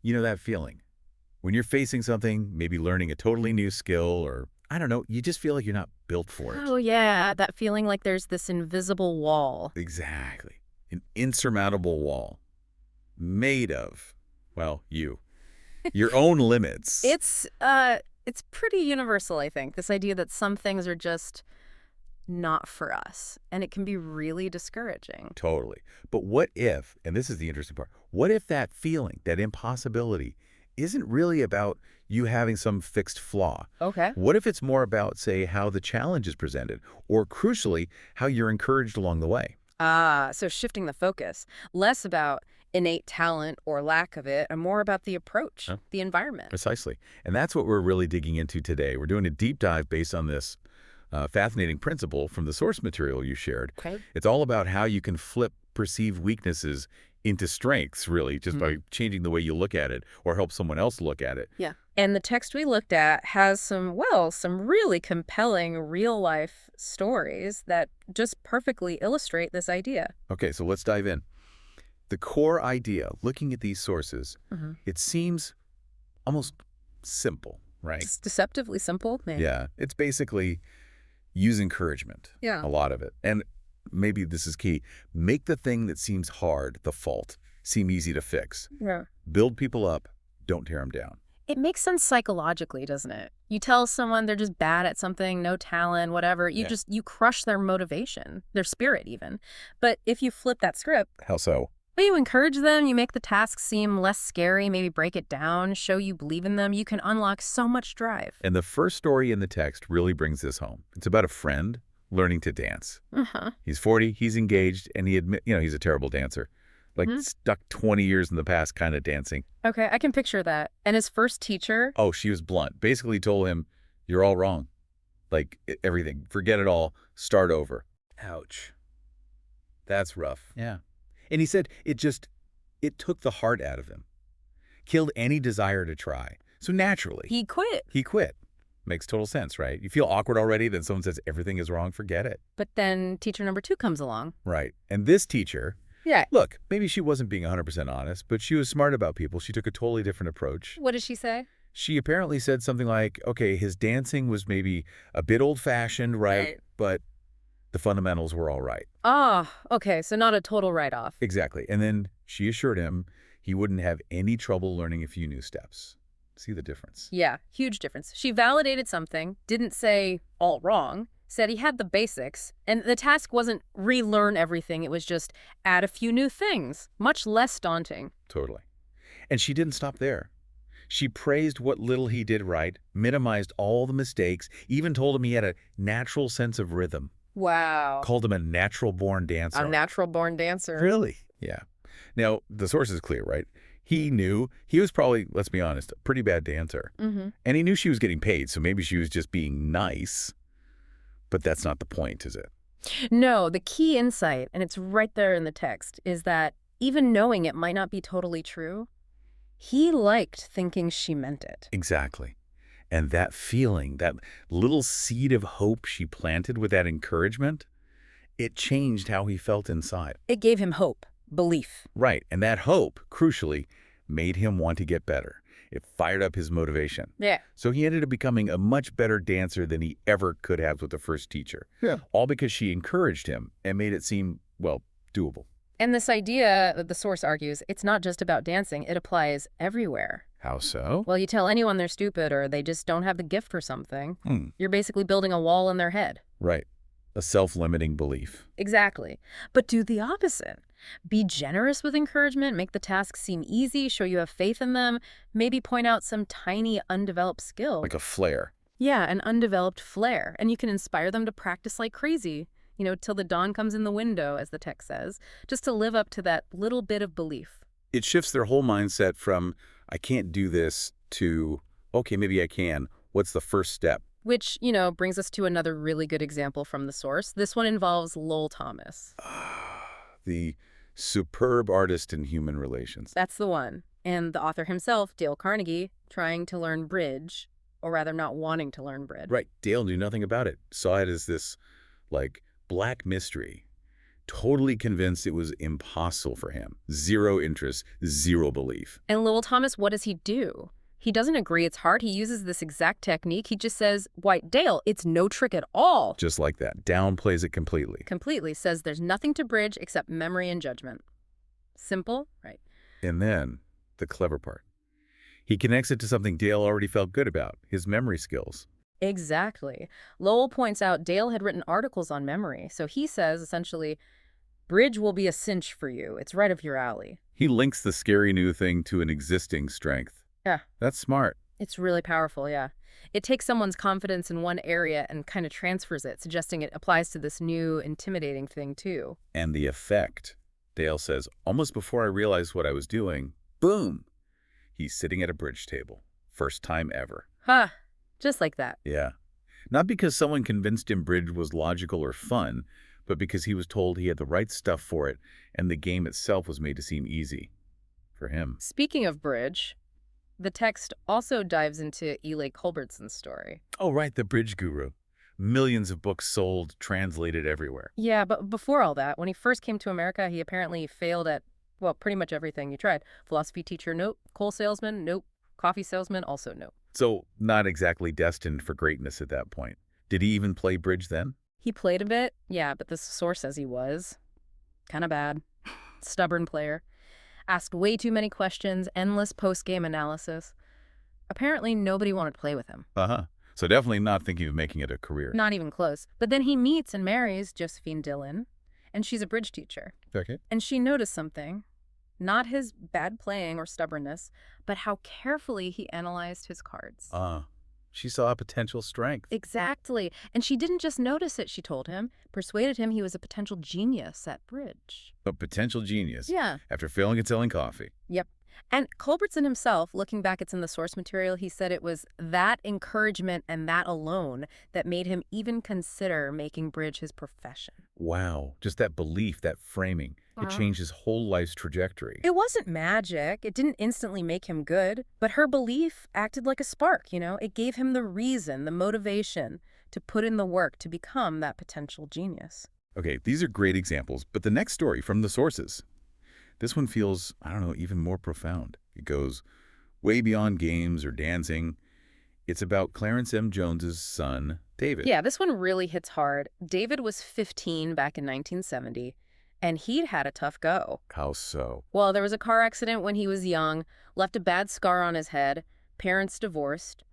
You know that feeling? When you're facing something, maybe learning a totally new skill or, I don't know, you just feel like you're not built for it. Oh, yeah, that feeling like there's this invisible wall. Exactly. An insurmountable wall made of, well, you. Your own limits. It's pretty universal, I think. This idea that some things are just not for us, and it can be really discouraging. Totally. But what if, and this is the interesting part, what if that feeling, that impossibility, isn't really about you having some fixed flaw? Okay. What if it's more about, say, how the challenge is presented, or crucially, how you're encouraged along the way? So shifting the focus, less about innate talent or lack of it, and more about the approach, Huh? the environment. Precisely. And that's what we're really digging into today. We're doing a deep dive based on this fascinating principle from the source material you shared. Okay. It's all about how you can flip perceived weaknesses into strengths, really, just by changing the way you look at it or help someone else look at it. Yeah. And the text we looked at has some really compelling real-life stories that just perfectly illustrate this idea. Okay, so let's dive in. The core idea, looking at these sources, it seems almost simple, right? It's deceptively simple, maybe. Yeah, it's basically use encouragement, Yeah. a lot of it. And maybe this is key. Make the thing that seems hard, the fault, seem easy to fix. Yeah. Build people up, don't tear them down. It makes sense psychologically, doesn't it? You tell someone they're just bad at something, no talent, whatever, you crush their motivation, their spirit even. But if you flip that script, How so? well, you encourage them, you make the task seem less scary, maybe break it down, show you believe in them, you can unlock so much drive. And the first story in the text really brings this home. It's about a friend learning to dance. Uh-huh. He's 40, he's engaged, and he admit, he's a terrible dancer. Like stuck 20 years in the past kind of dancing. Okay, I can picture that. And his first teacher? Oh, she was blunt. Basically told him, you're all wrong. Like everything. Forget it all. Start over. Ouch. That's rough. Yeah. And he said it took the heart out of him. Killed any desire to try. So naturally, He quit. he quit. Makes total sense, right? You feel awkward already, then someone says everything is wrong, forget it. But then teacher number 2 comes along. Right. And this teacher, Yeah. look, maybe she wasn't being 100% honest, but she was smart about people. She took a totally different approach. What did she say? She apparently said something like, okay, his dancing was maybe a bit old-fashioned, right? But the fundamentals were all right. Ah, okay, so not a total write-off. Exactly. And then she assured him he wouldn't have any trouble learning a few new steps. See the difference? Yeah, huge difference. She validated something, didn't say all wrong, said he had the basics, and the task wasn't relearn everything, it was just add a few new things. Much less daunting. Totally. And she didn't stop there. She praised what little he did right, minimized all the mistakes, even told him he had a natural sense of rhythm, Wow. called him a natural-born dancer. A natural-born dancer. Really? Yeah. Now, the source is clear, right? He knew he was probably, let's be honest, a pretty bad dancer. And he knew she was getting paid, so maybe she was just being nice. But that's not the point, is it? No, the key insight, and it's right there in the text, is that even knowing it might not be totally true, he liked thinking she meant it. Exactly. And that feeling, that little seed of hope she planted with that encouragement, it changed how he felt inside. It gave him hope, belief. Right. And that hope, crucially, made him want to get better. It fired up his motivation. Yeah. So he ended up becoming a much better dancer than he ever could have with the first teacher. Yeah. All because she encouraged him and made it seem, well, doable. And this idea, the source argues, it's not just about dancing, it applies everywhere. How so? Well, you tell anyone they're stupid or they just don't have the gift for something, you're basically building a wall in their head. Right. A self-limiting belief. Exactly. But do the opposite. Be generous with encouragement, make the task seem easy, show you have faith in them, maybe point out some tiny undeveloped skill. Like a flare. Yeah, an undeveloped flair. And you can inspire them to practice like crazy, till the dawn comes in the window, as the text says, just to live up to that little bit of belief. It shifts their whole mindset from, I can't do this, to, okay, maybe I can. What's the first step? Which, brings us to another really good example from the source. This one involves Lowell Thomas. The superb artist in human relations. That's the one. And the author himself, Dale Carnegie, trying to learn bridge, or rather not wanting to learn bridge. Right. Dale knew nothing about it. Saw it as this, like, black mystery. totally convinced it was impossible for him. Zero interest, zero belief. And Lowell Thomas, what does he do? He doesn't agree it's hard. He uses this exact technique. He just says, "Why, Dale, it's no trick at all." Just like that. Downplays it completely. Completely. Says there's nothing to bridge except memory and judgment. Simple, right? And then, the clever part. He connects it to something Dale already felt good about, his memory skills. Exactly. Lowell points out Dale had written articles on memory, so he says, essentially, bridge will be a cinch for you. It's right up your alley. He links the scary new thing to an existing strength. Yeah. That's smart. It's really powerful, yeah. It takes someone's confidence in one area and kind of transfers it, suggesting it applies to this new, intimidating thing, too. And the effect, Dale says, almost before I realized what I was doing, boom! He's sitting at a bridge table. First time ever. Huh. Just like that. Yeah. Not because someone convinced him bridge was logical or fun, but because he was told he had the right stuff for it, and the game itself was made to seem easy. For him. Speaking of bridge, the text also dives into Eli Culbertson's story. Oh, right, the bridge guru. Millions of books sold, translated everywhere. Yeah, but before all that, when he first came to America, he apparently failed at, well, pretty much everything he tried. Philosophy teacher, nope. Coal salesman, nope. Coffee salesman, also nope. So, not exactly destined for greatness at that point. Did he even play bridge then? He played a bit, yeah, but the source says he was. Kind of bad. Stubborn player. Asked way too many questions, endless post-game analysis. Apparently, nobody wanted to play with him. Uh-huh. So definitely not thinking of making it a career. Not even close. But then he meets and marries Josephine Dillon, and she's a bridge teacher. Okay. And she noticed something. Not his bad playing or stubbornness, but how carefully he analyzed his cards. She saw a potential strength. Exactly. And she didn't just notice it, she told him. Persuaded him he was a potential genius at bridge. A potential genius. Yeah. After failing at selling coffee. Yep. And Culbertson himself, looking back, it's in the source material, he said it was that encouragement and that alone that made him even consider making bridge his profession. Wow. Just that belief, that framing. It changed his whole life's trajectory. It wasn't magic. It didn't instantly make him good. But her belief acted like a spark, you know? It gave him the reason, the motivation to put in the work to become that potential genius. Okay, these are great examples, but the next story from the sources. This one feels, I don't know, even more profound. It goes way beyond games or dancing. It's about Clarence M. Jones's son, David. Yeah, this one really hits hard. David was 15 back in 1970, and he'd had a tough go. How so? Well, there was a car accident when he was young, left a bad scar on his head, parents divorced,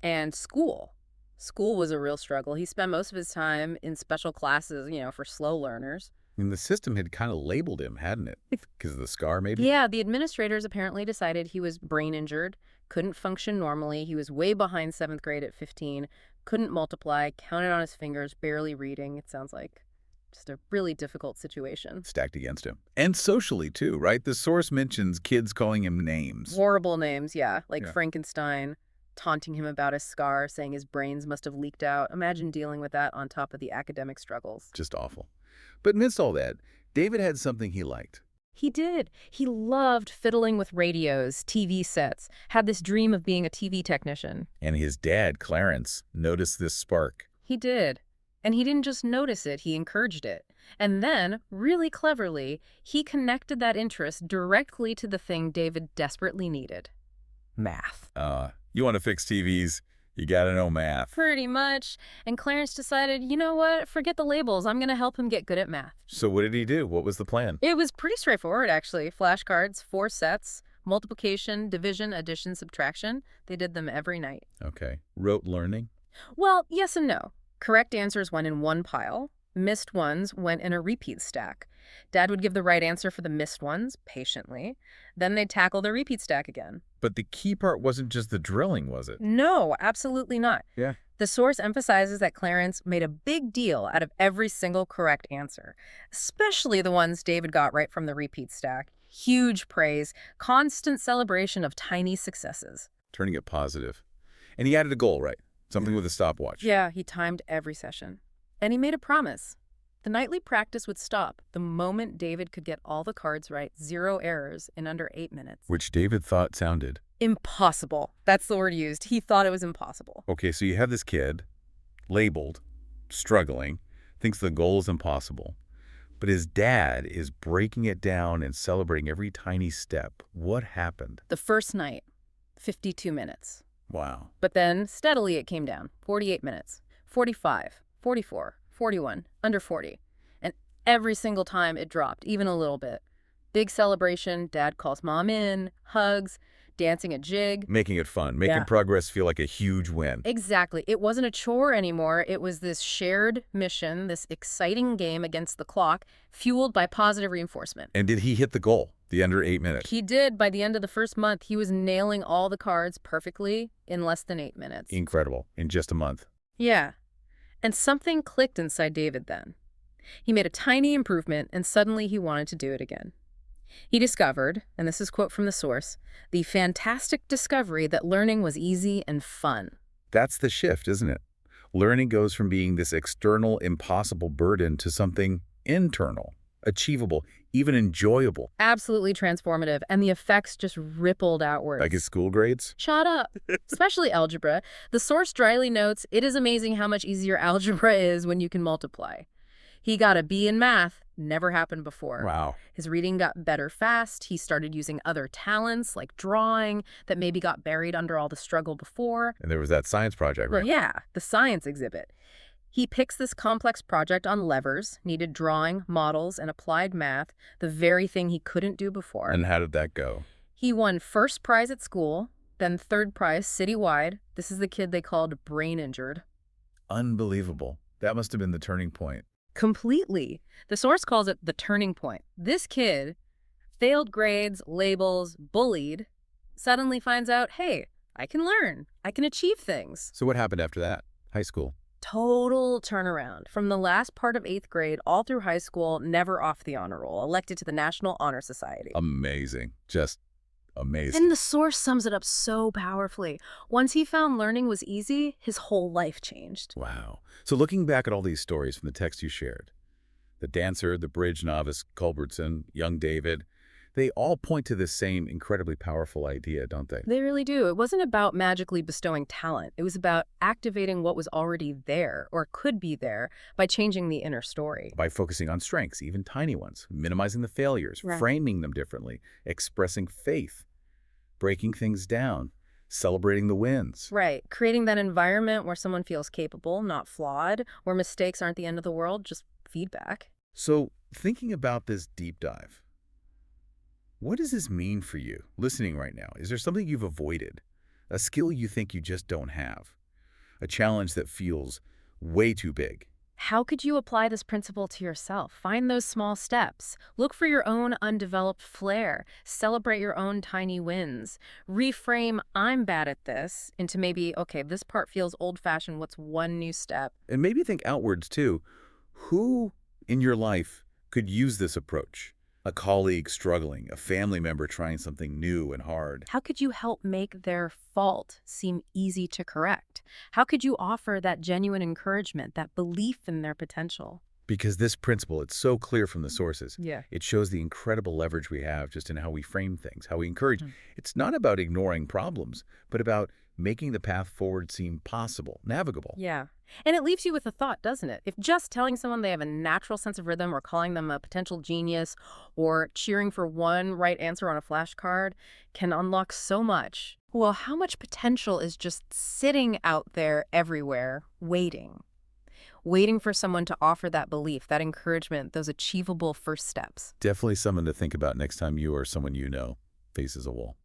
and school. School was a real struggle. He spent most of his time in special classes, you know, for slow learners. I mean, the system had kind of labeled him, hadn't it? Because of the scar, maybe? Yeah, the administrators apparently decided he was brain injured, couldn't function normally. He was way behind 7th grade at 15, couldn't multiply, counted on his fingers, barely reading. It sounds like just a really difficult situation. Stacked against him. And socially, too, right? The source mentions kids calling him names. Horrible names, yeah, like Frankenstein, taunting him about his scar, saying his brains must have leaked out. Imagine dealing with that on top of the academic struggles. Just awful. But amidst all that, David had something he liked. He did. He loved fiddling with radios, TV sets, had this dream of being a TV technician. And his dad, Clarence, noticed this spark. He did. And he didn't just notice it, he encouraged it. And then, really cleverly, he connected that interest directly to the thing David desperately needed. Math. You want to fix TVs, you gotta know math. Pretty much. And Clarence decided, you know what, forget the labels, I'm going to help him get good at math. So what did he do? What was the plan? It was pretty straightforward, actually. Flashcards, 4 sets, multiplication, division, addition, subtraction. They did them every night. Okay. Rote learning? Well, yes and no. Correct answers went in one pile. Missed ones went in a repeat stack. Dad would give the right answer for the missed ones, patiently. Then they'd tackle the repeat stack again. But the key part wasn't just the drilling, was it? No, absolutely not. Yeah. The source emphasizes that Clarence made a big deal out of every single correct answer, especially the ones David got right from the repeat stack. Huge praise, constant celebration of tiny successes. Turning it positive. And he added a goal, right? Something with a stopwatch. Yeah, he timed every session. And he made a promise. The nightly practice would stop the moment David could get all the cards right, 0 errors, in under 8 minutes. Which David thought sounded impossible. That's the word used. He thought it was impossible. Okay, so you have this kid, labeled, struggling, thinks the goal is impossible. But his dad is breaking it down and celebrating every tiny step. What happened? The first night, 52 minutes. Wow. But then steadily it came down. 48 minutes, 45, 44, 41, under 40. And every single time it dropped, even a little bit. Big celebration, dad calls mom in, hugs, dancing a jig. Making it fun, making progress feel like a huge win. Exactly. It wasn't a chore anymore. It was this shared mission, this exciting game against the clock, fueled by positive reinforcement. And did he hit the goal, the under 8 minutes? He did. By the end of the first month, he was nailing all the cards perfectly in less than 8 minutes. Incredible. In just a month. Yeah. And something clicked inside David then. He made a tiny improvement, and suddenly he wanted to do it again. He discovered, and this is a quote from the source, the fantastic discovery that learning was easy and fun. That's the shift, isn't it? Learning goes from being this external, impossible burden to something internal, achievable, even enjoyable. Absolutely transformative, and the effects just rippled outwards. Like his school grades? Shut up. Especially algebra. The source dryly notes, it is amazing how much easier algebra is when you can multiply. He got a B in math. Never happened before. Wow. His reading got better fast. He started using other talents like drawing that maybe got buried under all the struggle before. And there was that science project, right? Well, yeah, the science exhibit. He picks this complex project on levers, needed drawing, models, and applied math, the very thing he couldn't do before. And how did that go? He won first prize at school, then third prize citywide. This is the kid they called brain injured. Unbelievable. That must have been the turning point. Completely. The source calls it the turning point. This kid, failed grades, labels, bullied, suddenly finds out, hey, I can learn. I can achieve things. So what happened after that? High school. Total turnaround. From the last part of 8th grade all through high school, never off the honor roll, elected to the National Honor Society. Amazing. Just amazing. And the source sums it up so powerfully. Once he found learning was easy, his whole life changed. Wow. So looking back at all these stories from the text you shared, the dancer, the bridge novice, Culbertson, young David, they all point to this same incredibly powerful idea, don't they? They really do. It wasn't about magically bestowing talent. It was about activating what was already there or could be there by changing the inner story. By focusing on strengths, even tiny ones, minimizing the failures, framing them differently, expressing faith, breaking things down, celebrating the wins. Right. Creating that environment where someone feels capable, not flawed, where mistakes aren't the end of the world, just feedback. So thinking about this deep dive, what does this mean for you listening right now? Is there something you've avoided? A skill you think you just don't have? A challenge that feels way too big? How could you apply this principle to yourself? Find those small steps. Look for your own undeveloped flair. Celebrate your own tiny wins. Reframe, I'm bad at this, into maybe, okay, this part feels old-fashioned. What's one new step? And maybe think outwards too. Who in your life could use this approach? A colleague struggling, a family member trying something new and hard. How could you help make their fault seem easy to correct? How could you offer that genuine encouragement, that belief in their potential? Because this principle, it's so clear from the sources. Yeah. It shows the incredible leverage we have just in how we frame things, how we encourage. It's not about ignoring problems, but about making the path forward seem possible, navigable. Yeah. And it leaves you with a thought, doesn't it? If just telling someone they have a natural sense of rhythm or calling them a potential genius or cheering for one right answer on a flashcard can unlock so much, well, how much potential is just sitting out there everywhere, waiting for someone to offer that belief, that encouragement, those achievable first steps? Definitely something to think about next time you or someone you know faces a wall.